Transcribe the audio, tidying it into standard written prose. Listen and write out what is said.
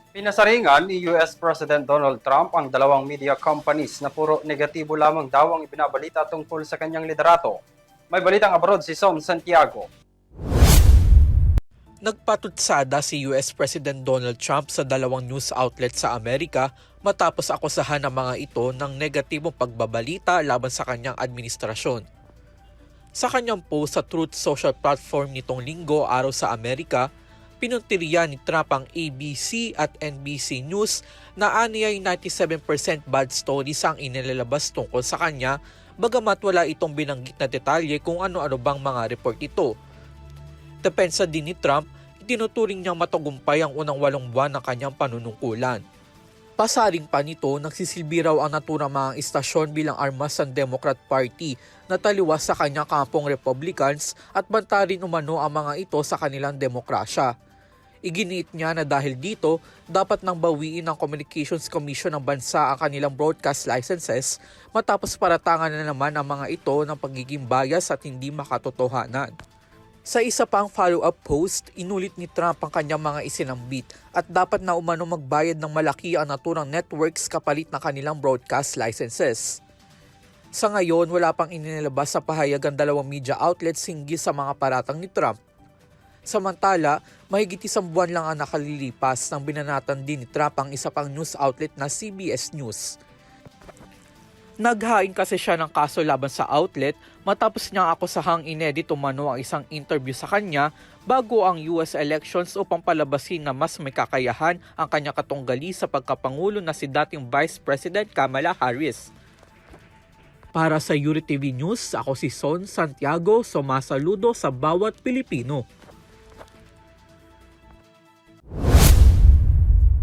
Pinasaringan ni US President Donald Trump ang dalawang media companies na puro negatibo lamang daw ang ibinabalita tungkol sa kanyang liderato. May balitang abroad si Son Santiago. Nagpatutsada si US President Donald Trump sa dalawang news outlet sa Amerika matapos akusahan ng mga ito ng negatibong pagbabalita laban sa kanyang administrasyon. Sa kanyang post sa Truth Social platform nitong linggo araw sa Amerika, pinuntiriya ni Trump ang ABC at NBC News na aniyay 97% bad stories ang inilalabas tungkol sa kanya, bagamat wala itong binanggit na detalye kung ano-ano bang mga report ito. Depensa din ni Trump, itinuturing niyang matagumpay ang unang 8 buwan ng kanyang panunungkulan. Pasaring pa nito, nagsisilbi raw ang naturang mga istasyon bilang armas ng Democrat Party na taliwas sa kanyang kampong Republicans at banta rin umano ang mga ito sa kanilang demokrasya. Iginiit niya na dahil dito, dapat nang bawiin ng Communications Commission ng bansa ang kanilang broadcast licenses matapos paratangan na naman ang mga ito ng pagiging bias at hindi makatotohanan. Sa isa pang follow-up post, inulit ni Trump ang kanyang mga isinambit at dapat na umano magbayad ng malaki ang naturang networks kapalit ng kanilang broadcast licenses. Sa ngayon, wala pang inilabas sa pahayag ang dalawang media outlets hinggil sa mga paratang ni Trump. Samantala, mahigit 1 buwan lang ang nakalilipas nang binanatan din ni Trump ang isa pang news outlet na CBS News. Naghain kasi siya ng kaso laban sa outlet matapos niyang akusahang inedit umano ang isang interview sa kanya bago ang US elections upang palabasin na mas may kakayahan ang kanyang katunggali sa pagkapangulo na si dating Vice President Kamala Harris. Para sa URI TV News, ako si Son Santiago, sumasaludo sa bawat Pilipino.